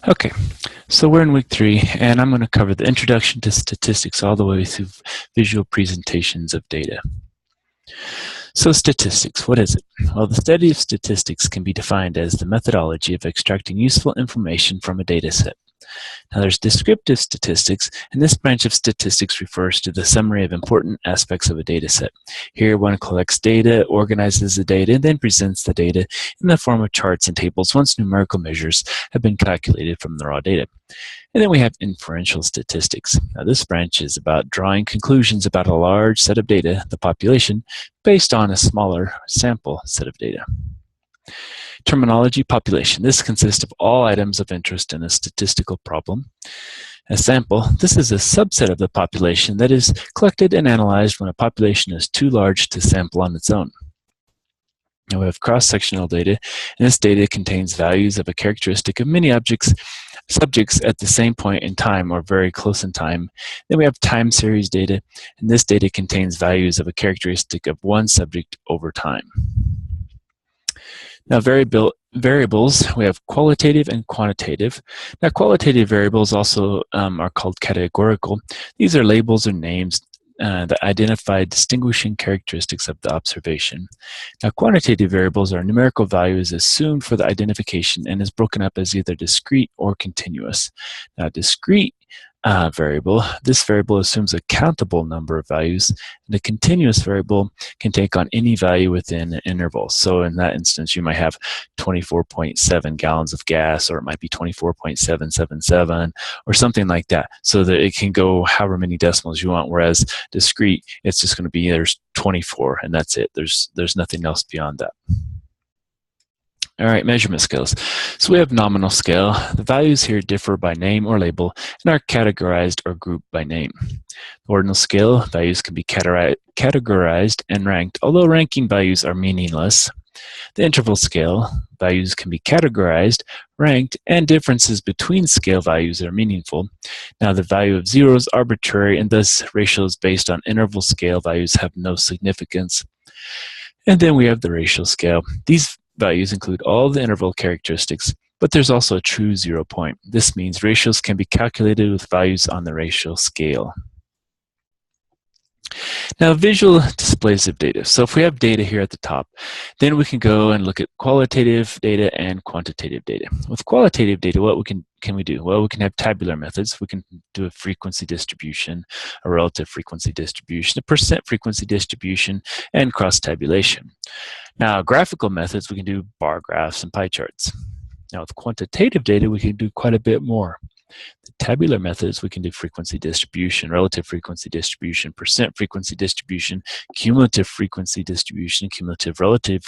Okay, so we're in week 3, and I'm going to cover the introduction to statistics all the way through visual presentations of data. So statistics, what is it? Well, the study of statistics can be defined as the methodology of extracting useful information from a data set. Now there's descriptive statistics, and this branch of statistics refers to the summary of important aspects of a data set. Here one collects data, organizes the data, and then presents the data in the form of charts and tables once numerical measures have been calculated from the raw data. And then we have inferential statistics. Now this branch is about drawing conclusions about a large set of data, the population, based on a smaller sample set of data. Terminology: population. This consists of all items of interest in a statistical problem. A sample: this is a subset of the population that is collected and analyzed when a population is too large to sample on its own. Now we have cross-sectional data, and this data contains values of a characteristic of many subjects at the same point in time or very close in time. Then we have time series data, and this data contains values of a characteristic of one subject over time. Now variables, we have qualitative and quantitative. Now qualitative variables also are called categorical. These are labels or names that identify distinguishing characteristics of the observation. Now quantitative variables are numerical values assumed for the identification and is broken up as either discrete or continuous. Now discrete variable, this variable assumes a countable number of values, and a continuous variable can take on any value within an interval. So in that instance, you might have 24.7 gallons of gas, or it might be 24.777, or something like that, so that it can go however many decimals you want, whereas discrete, it's just going to be there's 24, and that's it. There's nothing else beyond that. All right, measurement scales. So we have nominal scale. The values here differ by name or label and are categorized or grouped by name. The ordinal scale, values can be categorized and ranked, although ranking values are meaningless. The interval scale, values can be categorized, ranked, and differences between scale values are meaningful. Now the value of 0 is arbitrary, and thus ratios based on interval scale values have no significance. And then we have the ratio scale. These values include all the interval characteristics, but there's also a true 0 point. This means ratios can be calculated with values on the ratio scale. Now, visual displays of data. So if we have data here at the top, then we can go and look at qualitative data and quantitative data. With qualitative data, what can we do? Well, we can have tabular methods. We can do a frequency distribution, a relative frequency distribution, a percent frequency distribution, and cross-tabulation. Now, graphical methods, we can do bar graphs and pie charts. Now, with quantitative data, we can do quite a bit more. The tabular methods, we can do frequency distribution, relative frequency distribution, percent frequency distribution, cumulative frequency distribution, cumulative relative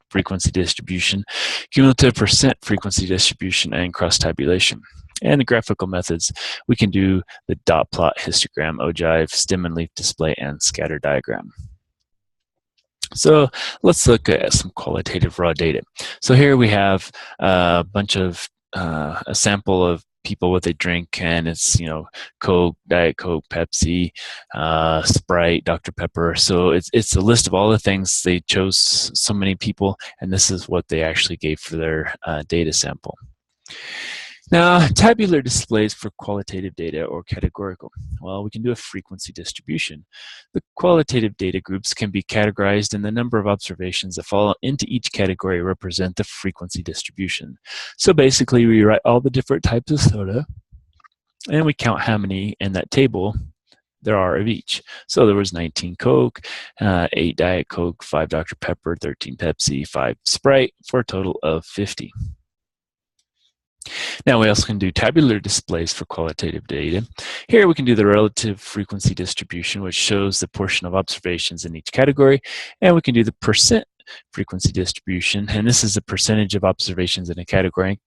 frequency distribution, cumulative percent frequency distribution, and cross-tabulation. And the graphical methods, we can do the dot plot, histogram, ogive, stem and leaf display, and scatter diagram. So let's look at some qualitative raw data. So here we have a bunch of a sample of people what they drink, and it's, Coke, Diet Coke, Pepsi, Sprite, Dr. Pepper. So it's a list of all the things. They chose so many people, and this is what they actually gave for their data sample. Now, tabular displays for qualitative data or categorical. Well, we can do a frequency distribution. The qualitative data groups can be categorized, and the number of observations that fall into each category represent the frequency distribution. So basically, we write all the different types of soda, and we count how many in that table there are of each. So there was 19 Coke, 8 Diet Coke, 5 Dr. Pepper, 13 Pepsi, 5 Sprite, for a total of 50. Now we also can do tabular displays for qualitative data. Here we can do the relative frequency distribution, which shows the portion of observations in each category, and we can do the percent frequency distribution, and this is the percentage of observations in a category,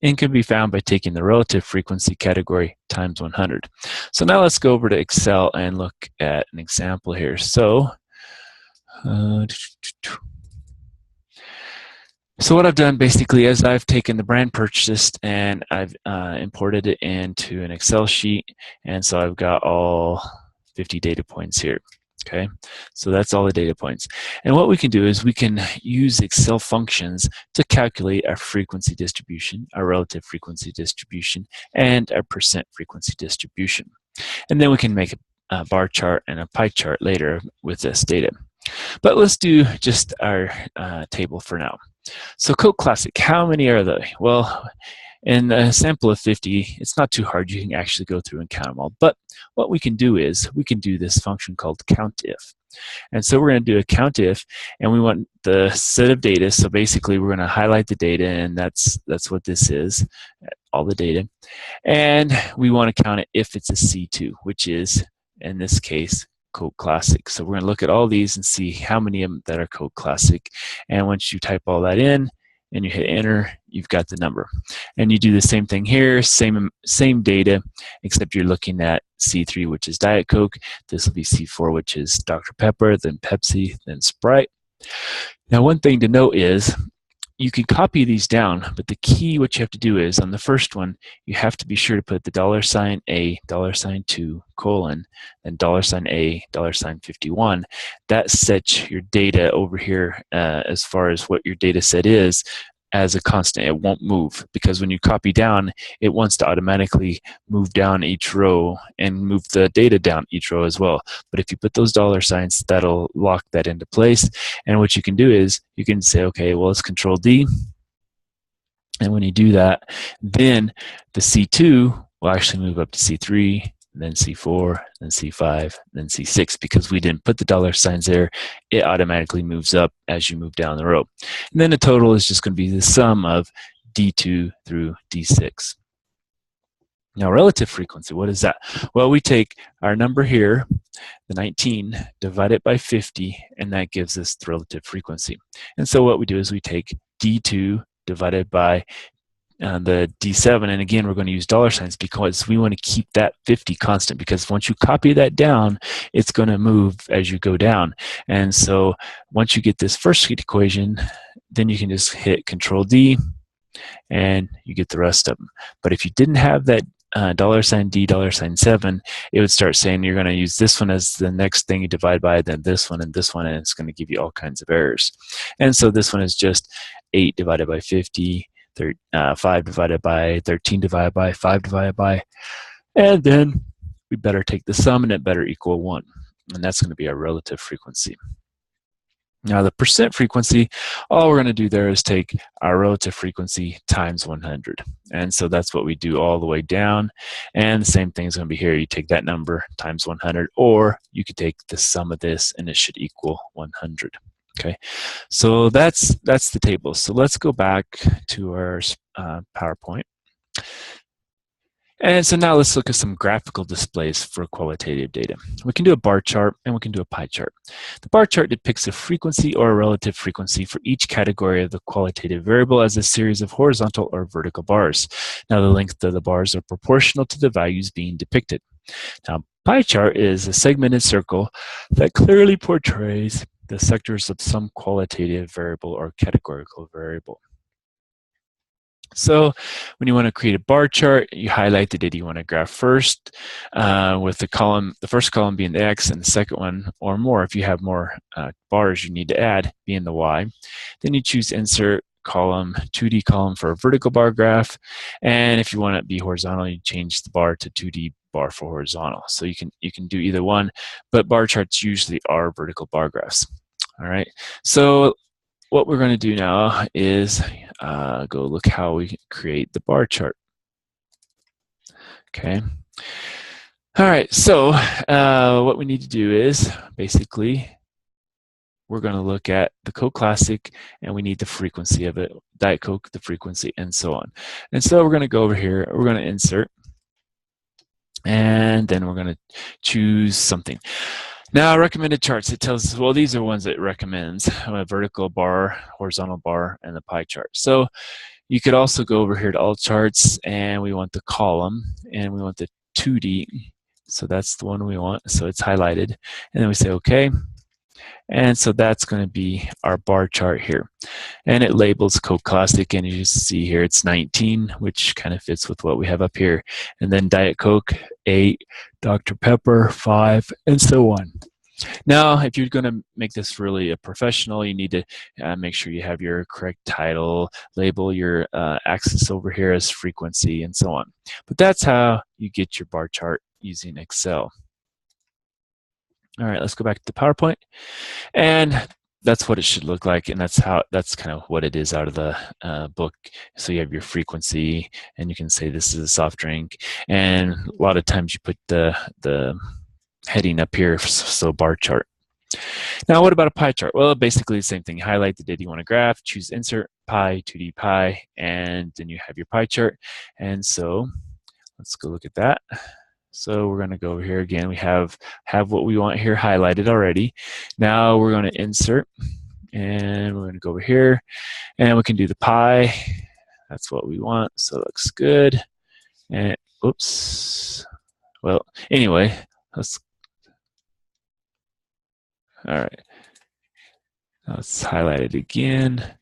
and can be found by taking the relative frequency category times 100. So now let's go over to Excel and look at an example here. So what I've done basically is I've taken the brand purchased and I've imported it into an Excel sheet, and so I've got all 50 data points here. Okay, so that's all the data points. And what we can do is we can use Excel functions to calculate our frequency distribution, our relative frequency distribution, and our percent frequency distribution. And then we can make a bar chart and a pie chart later with this data. But let's do just our table for now. So Code Classic, how many are they? Well, in a sample of 50, it's not too hard. You can actually go through and count them all. But what we can do is we can do this function called COUNTIF. And so we're going to do a COUNTIF, and we want the set of data. So basically, we're going to highlight the data, and that's what this is, all the data. And we want to count it if it's a C2, which is, in this case, Code Classic. So we're going to look at all these and see how many of them that are Code Classic. And once you type all that in, and you hit enter, you've got the number. And you do the same thing here, same data, except you're looking at C3, which is Diet Coke. This will be C4, which is Dr. Pepper, then Pepsi, then Sprite. Now, one thing to note is you can copy these down, but the key, what you have to do is on the first one, you have to be sure to put the $A, $2, colon, then $A, $51. That sets your data over here as far as what your data set is as a constant. It won't move, because when you copy down, it wants to automatically move down each row and move the data down each row as well. But if you put those $, that'll lock that into place. And what you can do is you can say, okay, well, let's Control D. And when you do that, then the C2 will actually move up to C3, then C4, then C5, then C6. Because we didn't put the $signs there, it automatically moves up as you move down the row. And then the total is just going to be the sum of D2 through D6. Now, relative frequency, what is that? Well, we take our number here, the 19, divide it by 50, and that gives us the relative frequency. And so what we do is we take D2 divided by the D7, and again, we're going to use $signs because we want to keep that 50 constant, because once you copy that down, it's going to move as you go down. And so once you get this first equation, then you can just hit Control D, and you get the rest of them. But if you didn't have that $D, $7, it would start saying you're going to use this one as the next thing you divide by, then this one, and it's going to give you all kinds of errors. And so this one is just 8 divided by 50, 5 divided by 13 divided by 5 divided by, and then we better take the sum, and it better equal 1. And that's going to be our relative frequency. Now, the percent frequency, all we're going to do there is take our relative frequency times 100. And so that's what we do all the way down. And the same thing is going to be here. You take that number times 100, or you could take the sum of this, and it should equal 100. Okay, so that's the table. So let's go back to our PowerPoint. And so now let's look at some graphical displays for qualitative data. We can do a bar chart, and we can do a pie chart. The bar chart depicts a frequency or a relative frequency for each category of the qualitative variable as a series of horizontal or vertical bars. Now, the length of the bars are proportional to the values being depicted. Now, pie chart is a segmented circle that clearly portrays the sectors of some qualitative variable or categorical variable. So when you want to create a bar chart, you highlight the data you want to graph first, with the first column being the X, and the second one, or more, if you have more bars you need to add, being the Y. Then you choose Insert Column, 2D column for a vertical bar graph, and if you want it to be horizontal, you change the bar to 2D bar for horizontal. So you can do either one, but bar charts usually are vertical bar graphs. All right, so what we're going to do now is go look how we create the bar chart. Okay. All right, so what we need to do is basically we're going to look at the Code Classic, and we need the frequency of it, Diet Coke, the frequency, and so on. And so we're going to go over here, we're going to insert, and then we're going to choose something. Now, recommended charts, it tells us, well, these are ones it recommends, a vertical bar, horizontal bar, and the pie chart. So you could also go over here to all charts, and we want the column, and we want the 2D. So that's the one we want, so it's highlighted. And then we say OK. And so that's going to be our bar chart here. And it labels Code Classic, and you just see here it's 19, which kind of fits with what we have up here. And then Diet Coke, 8, Dr. Pepper, 5, and so on. Now, if you're going to make this really a professional, you need to make sure you have your correct title, label your axis over here as frequency, and so on. But that's how you get your bar chart using Excel. All right, let's go back to the PowerPoint. And that's what it should look like, and that's kind of what it is out of the book. So you have your frequency, and you can say this is a soft drink, and a lot of times you put the heading up here, so bar chart. Now, what about a pie chart? Well, basically the same thing. Highlight the data you want to graph, choose Insert, Pie, 2D Pie, and then you have your pie chart. And so let's go look at that. So we're going to go over here again. We have what we want here highlighted already. Now we're going to insert, and we're going to go over here, and we can do the pie. That's what we want, so it looks good. And oops. Well, anyway, let's. All right. Let's highlight it again.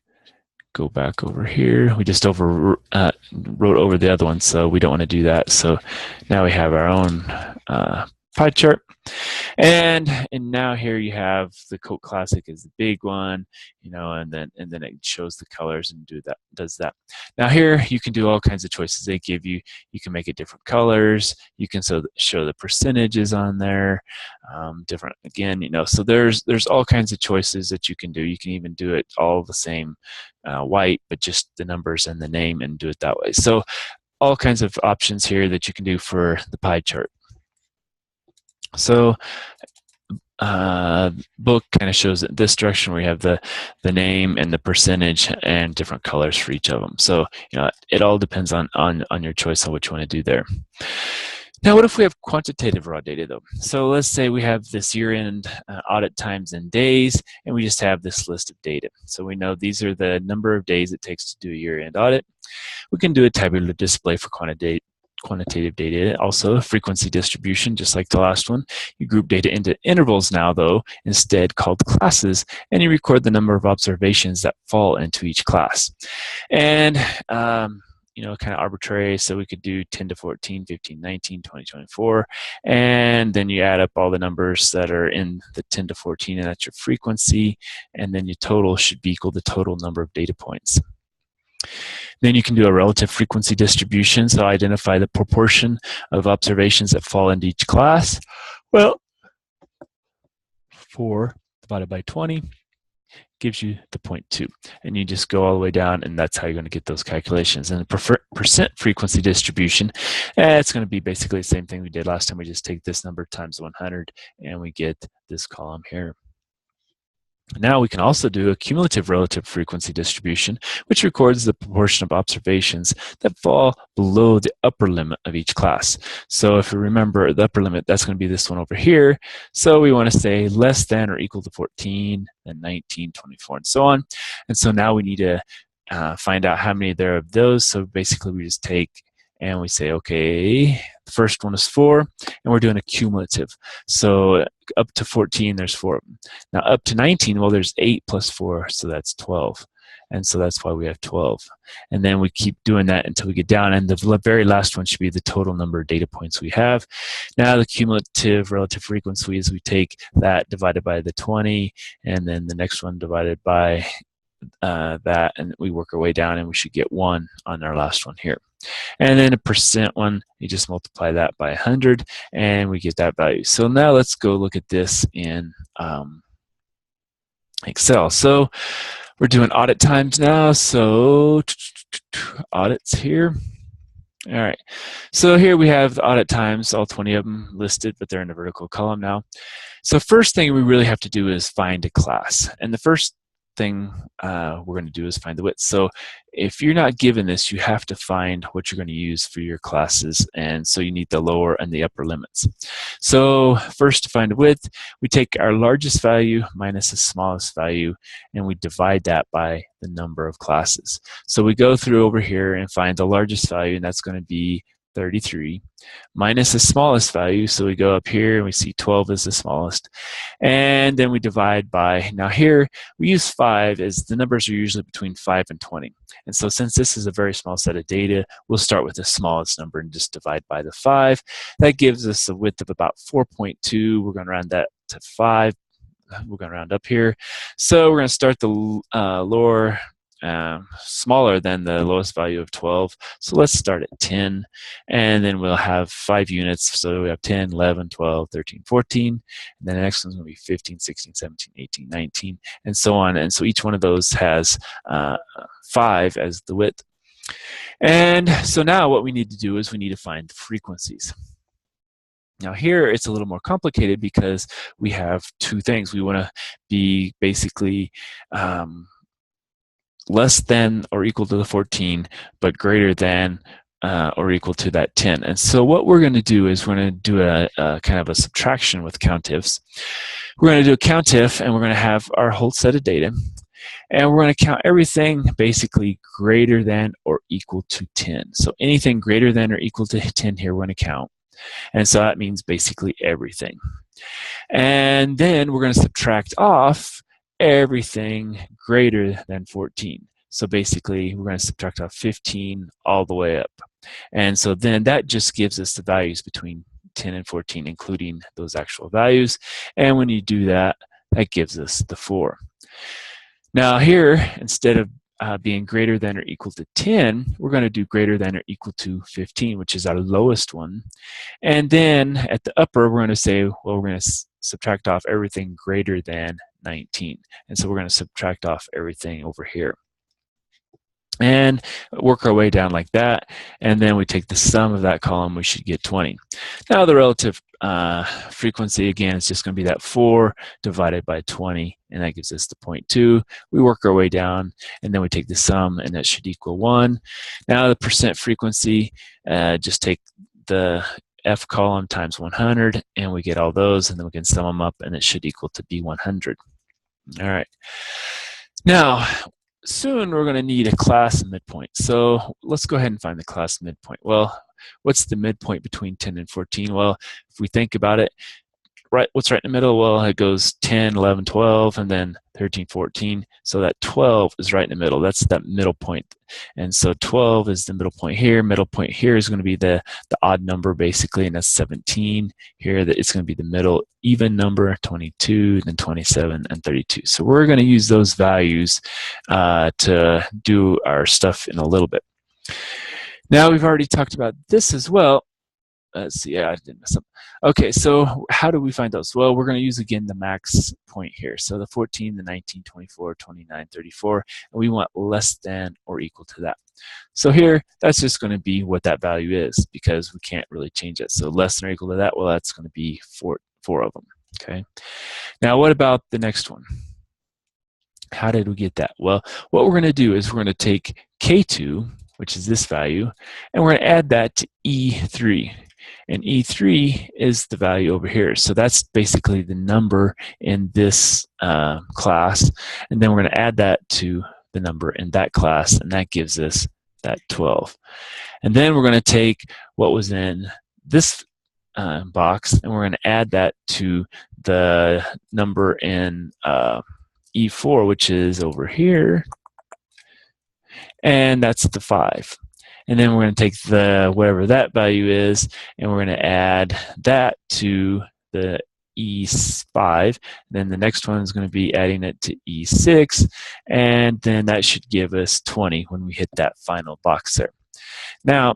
Go back over here. We just wrote over the other one, so we don't want to do that. So now we have our own pie chart. And now here you have the Coke Classic is the big one, you know, and then it shows the colors and does that. Now here you can do all kinds of choices they give you. You can make it different colors. You can show the percentages on there, different again, you know. So there's all kinds of choices that you can do. You can even do it all the same white, but just the numbers and the name and do it that way. So all kinds of options here that you can do for the pie chart. So book kind of shows it this direction where you have the name and the percentage and different colors for each of them. So you know it all depends on your choice on what you want to do there. Now, what if we have quantitative raw data though? So let's say we have this year-end audit times in days, and we just have this list of data. So we know these are the number of days it takes to do a year-end audit. We can do a tabular display for quantitative data, also a frequency distribution, just like the last one. You group data into intervals now, though, instead called classes, and you record the number of observations that fall into each class. And you know, kind of arbitrary, so we could do 10 to 14, 15, 19, 20, 24, and then you add up all the numbers that are in the 10 to 14, and that's your frequency, and then your total should be equal to the total number of data points. Then you can do a relative frequency distribution, so identify the proportion of observations that fall into each class. Well, 4 divided by 20 gives you the 0.2, and you just go all the way down, and that's how you're going to get those calculations. And the percent frequency distribution, it's going to be basically the same thing we did last time. We just take this number times 100, and we get this column here. Now we can also do a cumulative relative frequency distribution, which records the proportion of observations that fall below the upper limit of each class. So if you remember the upper limit, that's going to be this one over here. So we want to say less than or equal to 14, then 19, 24, and so on. And so now we need to find out how many there are of those. So basically we just take and we say, okay, the first one is 4, and we're doing a cumulative. So up to 14, there's 4 of them. Now up to 19, well, there's 8 plus 4, so that's 12. And so that's why we have 12. And then we keep doing that until we get down, and the very last one should be the total number of data points we have. Now the cumulative relative frequency is we take that divided by the 20, and then the next one divided by that, and we work our way down, and we should get 1 on our last one here. And then a percent one, you just multiply that by 100, and we get that value. So now let's go look at this in Excel. So we're doing audit times now. So audits here. All right. So here we have the audit times, all 20 of them listed, but they're in a vertical column now. So first thing we really have to do is find a class. And the first thing we're going to do is find the width. So if you're not given this, you have to find what you're going to use for your classes, and so you need the lower and the upper limits. So first, to find the width, we take our largest value minus the smallest value, and we divide that by the number of classes. So we go through over here and find the largest value, and that's going to be 33, minus the smallest value. So we go up here and we see 12 is the smallest. And then we divide by, now here we use 5 as the numbers are usually between 5 and 20. And so since this is a very small set of data, we'll start with the smallest number and just divide by the 5. That gives us a width of about 4.2. We're going to round that to 5. We're going to round up here. So we're going to start the lower, smaller than the lowest value of 12. So let's start at 10. And then we'll have 5 units. So we have 10, 11, 12, 13, 14. And then the next one's going to be 15, 16, 17, 18, 19, and so on. And so each one of those has 5 as the width. And so now what we need to do is we need to find the frequencies. Now here it's a little more complicated because we have two things. We want to be basically less than or equal to the 14, but greater than or equal to that 10. And so what we're going to do is we're going to do a kind of a subtraction with countifs. We're going to do a countif, and we're going to have our whole set of data. And we're going to count everything basically greater than or equal to 10. So anything greater than or equal to 10 here we're going to count. And so that means basically everything. And then we're going to subtract off everything greater than 14. So basically we're going to subtract off 15 all the way up. And so then that just gives us the values between 10 and 14, including those actual values. And when you do that, that gives us the 4. Now here, instead of being greater than or equal to 10, we're going to do greater than or equal to 15, which is our lowest one. And then at the upper, we're going to say, well, we're going to subtract off everything greater than 19. And so we're going to subtract off everything over here. And work our way down like that, and then we take the sum of that column, we should get 20. Now the relative frequency, again, is just going to be that 4 divided by 20, and that gives us the 0.2. We work our way down, and then we take the sum, and that should equal 1. Now the percent frequency, just take the F column times 100, and we get all those, and then we can sum them up, and it should equal to be 100. All right. Now, soon we're going to need a class midpoint. So let's go ahead and find the class midpoint. Well, what's the midpoint between 10 and 14? Well, if we think about it, what's right in the middle? Well, it goes 10, 11, 12, and then 13, 14. So that 12 is right in the middle. That's that middle point. And so 12 is the middle point here. Middle point here is going to be the odd number, basically, and that's 17. Here, it's going to be the middle even number, 22, then 27, and 32. So we're going to use those values to do our stuff in a little bit. Now, we've already talked about this as well. Let's see, yeah, I didn't mess up. Okay, so how do we find those? Well, we're going to use, again, the max point here. So the 14, the 19, 24, 29, 34, and we want less than or equal to that. So here, that's just going to be what that value is because we can't really change it. So less than or equal to that, well, that's going to be four of them, okay? Now, what about the next one? How did we get that? Well, what we're going to do is we're going to take K2, which is this value, and we're going to add that to E3. And E3 is the value over here. So that's basically the number in this class. And then we're going to add that to the number in that class, and that gives us that 12. And then we're going to take what was in this box, and we're going to add that to the number in E4, which is over here. And that's the 5. And then we're going to take the whatever that value is, and we're going to add that to the E5. Then the next one is going to be adding it to E6, and then that should give us 20 when we hit that final box there. Now,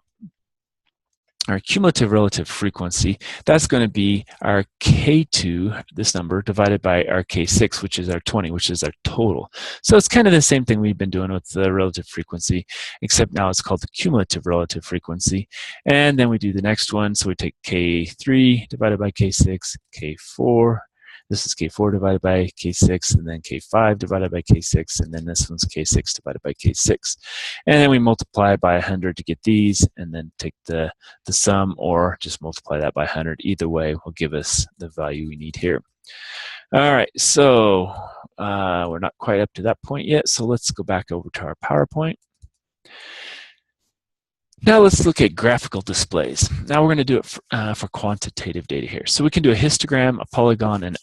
our cumulative relative frequency, that's going to be our K2, this number, divided by our K6, which is our 20, which is our total. So it's kind of the same thing we've been doing with the relative frequency, except now it's called the cumulative relative frequency. And then we do the next one. So we take K3 divided by K6, K4. This is K4 divided by K6, and then K5 divided by K6, and then this one's K6 divided by K6. And then we multiply by 100 to get these, and then take the sum, or just multiply that by 100. Either way will give us the value we need here. All right, so we're not quite up to that point yet, so let's go back over to our PowerPoint. Now let's look at graphical displays. Now we're going to do it for quantitative data here. So we can do a histogram, a polygon, and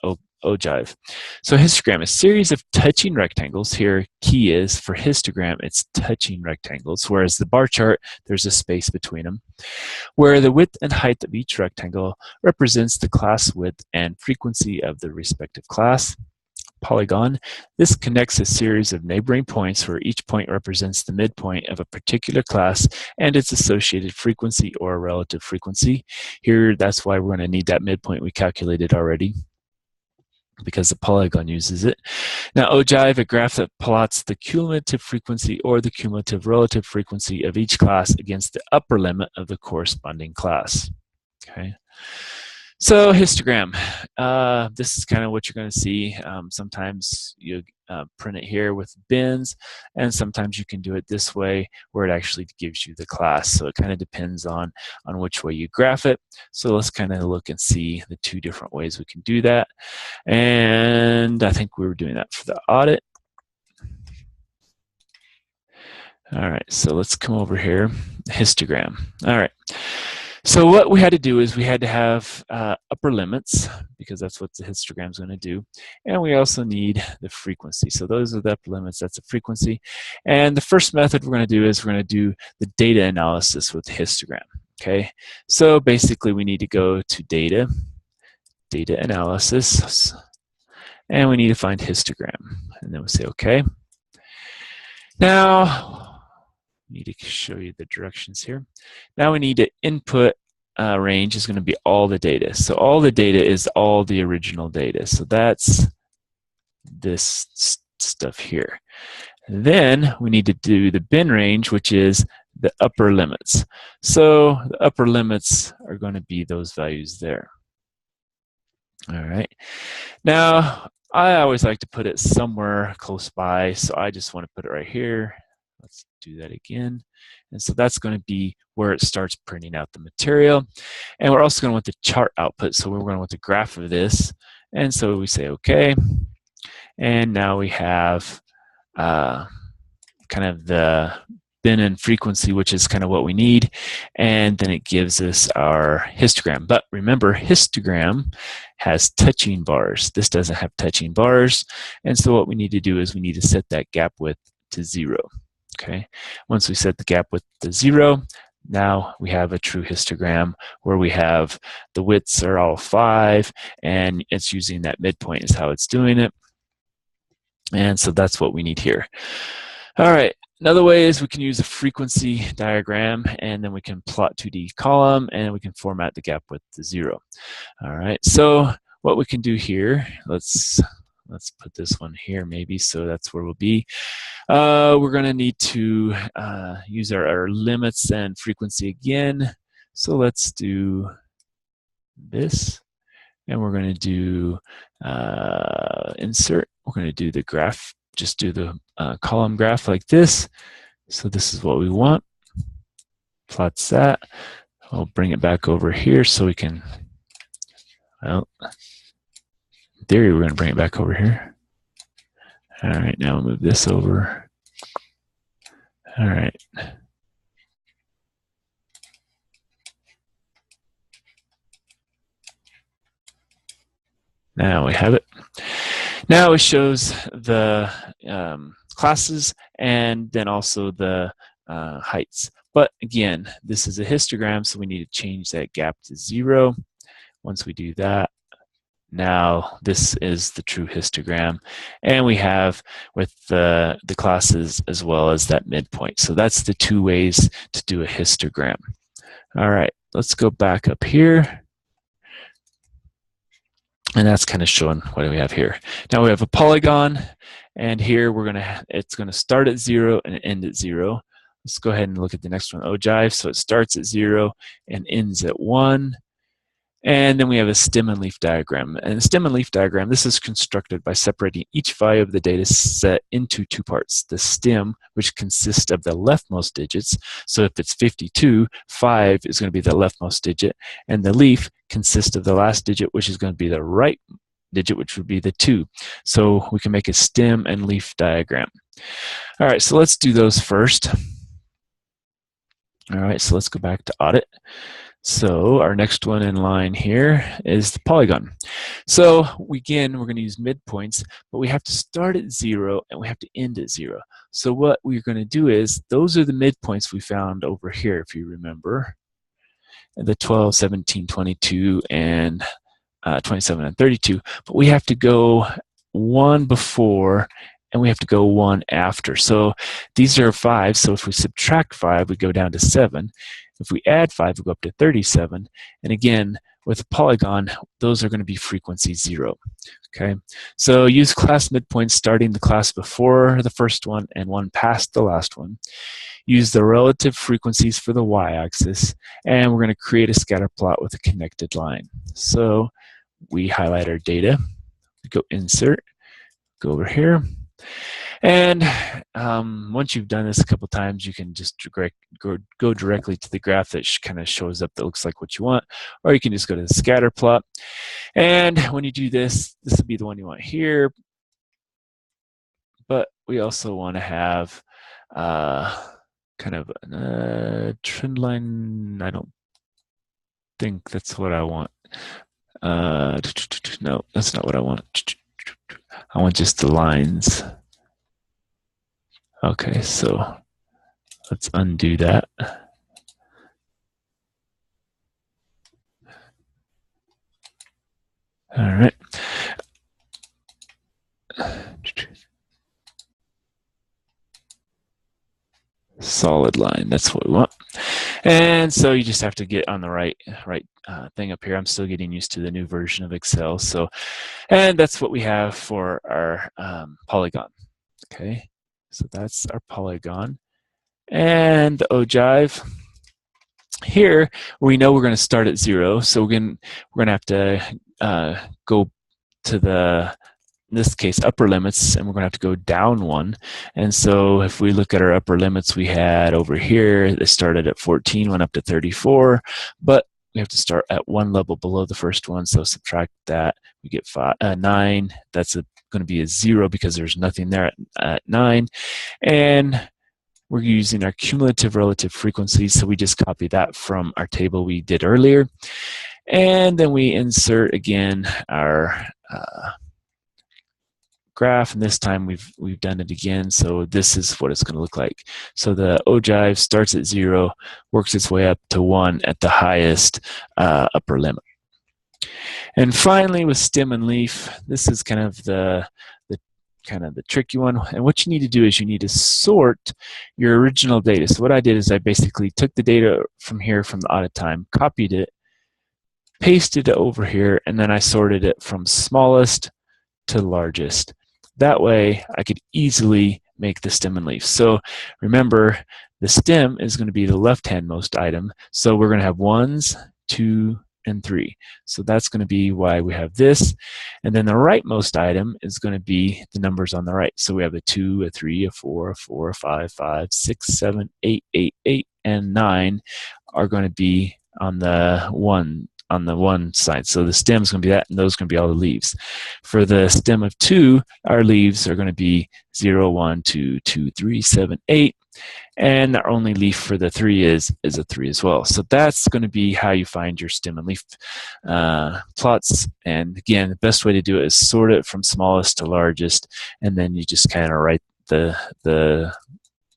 ogive. So a histogram, a series of touching rectangles. Here, key is for histogram, it's touching rectangles, whereas the bar chart, there's a space between them, where the width and height of each rectangle represents the class width and frequency of the respective class. Polygon, this connects a series of neighboring points where each point represents the midpoint of a particular class and its associated frequency or relative frequency. Here, that's why we're going to need that midpoint we calculated already, because the polygon uses it. Now, ogive, a graph that plots the cumulative frequency or the cumulative relative frequency of each class against the upper limit of the corresponding class. Okay. So histogram, this is kind of what you're going to see. Sometimes you print it here with bins, and sometimes you can do it this way where it actually gives you the class. So it kind of depends on which way you graph it. So let's kind of look and see the two different ways we can do that. And I think we were doing that for the audit. All right, so let's come over here, histogram. All right. So what we had to do is we had to have upper limits, because that's what the histogram is going to do. And we also need the frequency. So those are the upper limits, that's the frequency. And the first method we're going to do is we're going to do the data analysis with histogram. Okay, so basically we need to go to data analysis, and we need to find histogram. And then we say okay. Now, need to show you the directions here. Now we need to input range is going to be all the data. So all the data is all the original data. So that's this stuff here. And then we need to do the bin range, which is the upper limits. So the upper limits are going to be those values there. All right. Now, I always like to put it somewhere close by, so I just want to put it right here. Let's do that again. And so that's going to be where it starts printing out the material. And we're also going to want the chart output. So we're going to want the graph of this. And so we say okay. And now we have kind of the bin and frequency, which is kind of what we need. And then it gives us our histogram. But remember, histogram has touching bars. This doesn't have touching bars. And so what we need to do is we need to set that gap width to 0. Okay, once we set the gap width to 0, now we have a true histogram where we have the widths are all 5, and it's using that midpoint is how it's doing it. And so that's what we need here. All right, another way is we can use a frequency diagram, and then we can plot 2D column, and we can format the gap width to 0. All right, so what we can do here, let's put this one here maybe, so that's where we'll be. We're going to need to use our limits and frequency again. So let's do this, and we're going to do insert. We're going to do the graph, just do the column graph like this. So this is what we want. Plots that. I'll bring it back over here so we can, well, in theory, we're going to bring it back over here. All right, now we'll move this over. All right. Now we have it. Now it shows the classes and then also the heights. But again, this is a histogram, so we need to change that gap to 0. Once we do that, now this is the true histogram, and we have with the classes as well as that midpoint. So that's the two ways to do a histogram. All right, let's go back up here. And that's kind of showing what we have here. Now we have a polygon, and here it's gonna start at 0 and end at 0. Let's go ahead and look at the next one, ogive. So it starts at 0 and ends at 1. And then we have a stem and leaf diagram. And the stem and leaf diagram, this is constructed by separating each value of the data set into two parts. The stem, which consists of the leftmost digits. So if it's 52, 5 is going to be the leftmost digit. And the leaf consists of the last digit, which is going to be the right digit, which would be the 2. So we can make a stem and leaf diagram. All right, so let's do those first. All right, so let's go back to audit. So our next one in line here is the polygon. So again, we're going to use midpoints, but we have to start at 0 and we have to end at 0. So what we're going to do is, those are the midpoints we found over here, if you remember. The 12, 17, 22, and 27 and 32. But we have to go one before and we have to go one after. So these are 5. So if we subtract 5, we go down to 7. If we add 5, we go up to 37. And again, with a polygon, those are going to be frequency 0. Okay, so use class midpoints starting the class before the first one and one past the last one. Use the relative frequencies for the y-axis, and we're going to create a scatter plot with a connected line. So we highlight our data, go insert, go over here, and once you've done this a couple times, you can just go directly to the graph that kind of shows up that looks like what you want, or you can just go to the scatter plot. And when you do this, this will be the one you want here, but we also want to have kind of a trend line. I don't think that's what I want. No, that's not what I want. I want just the lines. Okay, so let's undo that. All right. Solid line, that's what we want. And so you just have to get on the right thing up here. I'm still getting used to the new version of Excel. So, and that's what we have for our polygon. Okay, so that's our polygon. And the ogive. Here, we know we're going to start at 0. So we're going to have to go to the, in this case, upper limits, and we're going to have to go down 1. And so if we look at our upper limits, we had over here, they started at 14, went up to 34, but we have to start at 1 level below the first one. So subtract that, we get 9. That's going to be a 0 because there's nothing there at 9. And we're using our cumulative relative frequencies, so we just copy that from our table we did earlier. And then we insert again our graph, and this time we've done it again, so this is what it's going to look like. So the ogive starts at 0, works its way up to 1 at the highest upper limit. And finally, with stem and leaf, this is kind of the tricky one. And what you need to do is you need to sort your original data. So what I did is I basically took the data from here from the audit time, copied it, pasted it over here, and then I sorted it from smallest to largest. That way I could easily make the stem and leaf. So remember, the stem is going to be the left-hand most item. So we're going to have 1s, 2, and 3. So that's going to be why we have this. And then the rightmost item is going to be the numbers on the right. So we have a 2, a 3, a 4, a 4, a 5, 5, 6, 7, 8, 8, 8, and 9 are going to be on the one side. So the stem is going to be that, and those are going to be all the leaves. For the stem of 2, our leaves are going to be 0, 1, 2, 2, 3, 7, 8. And our only leaf for the 3 is a 3 as well. So that's going to be how you find your stem and leaf plots. And again, the best way to do it is sort it from smallest to largest, and then you just kind of write the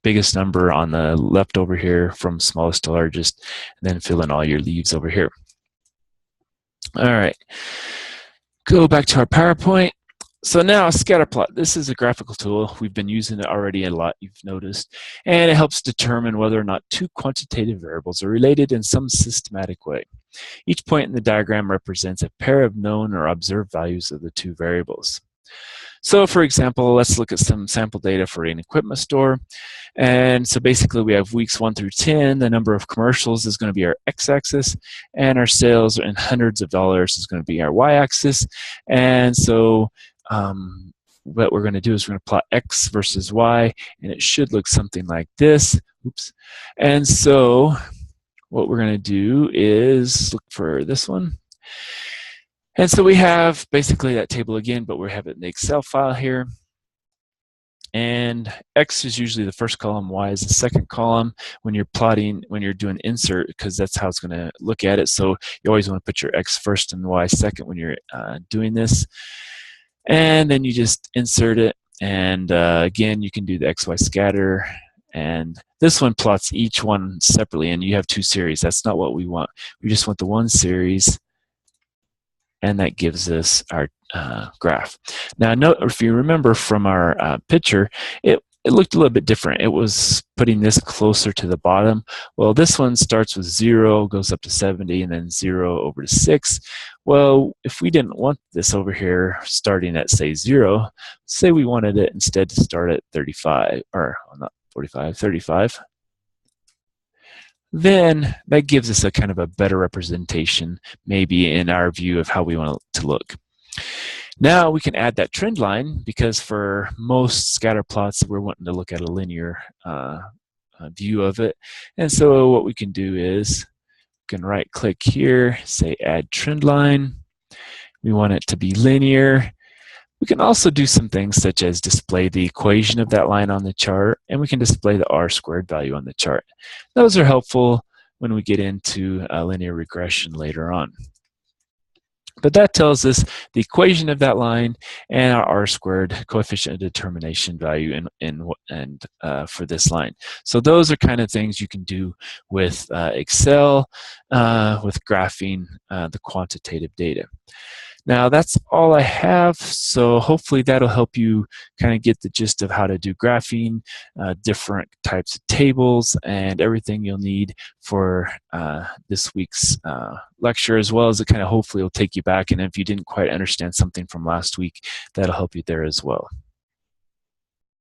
biggest number on the left over here from smallest to largest, and then fill in all your leaves over here. All right, go back to our PowerPoint. So now scatterplot, this is a graphical tool. We've been using it already a lot, you've noticed, and it helps determine whether or not 2 quantitative variables are related in some systematic way. Each point in the diagram represents a pair of known or observed values of the 2 variables. So for example, let's look at some sample data for an equipment store. And so basically we have weeks 1 through 10. The number of commercials is going to be our x-axis, and our sales in hundreds of dollars is going to be our y-axis. And so what we're going to do is we're going to plot x versus y, and it should look something like this. Oops. And so what we're going to do is look for this one. And so we have basically that table again, but we have it in the Excel file here. And X is usually the first column, Y is the second column when you're plotting, when you're doing insert, because that's how it's going to look at it. So you always want to put your X first and Y second when you're doing this. And then you just insert it. And again, you can do the XY scatter. And this one plots each one separately, and you have two series. That's not what we want. We just want the one series, and that gives us our graph. Now, note, if you remember from our picture, it looked a little bit different. It was putting this closer to the bottom. Well, this one starts with 0, goes up to 70, and then 0 over to 6. Well, if we didn't want this over here starting at, say, 0, say we wanted it instead to start at 35, or not 45, 35, then that gives us a kind of a better representation, maybe in our view of how we want it to look. Now we can add that trend line, because for most scatter plots, we're wanting to look at a linear view of it. And so what we can do is we can right click here, say add trend line. We want it to be linear. We can also do some things such as display the equation of that line on the chart, and we can display the R-squared value on the chart. Those are helpful when we get into linear regression later on. But that tells us the equation of that line and our R-squared coefficient of determination value for this line. So those are kind of things you can do with Excel, with graphing the quantitative data. Now that's all I have, so hopefully that'll help you kind of get the gist of how to do graphing, different types of tables, and everything you'll need for this week's lecture, as well as it kind of hopefully will take you back, and if you didn't quite understand something from last week, that'll help you there as well.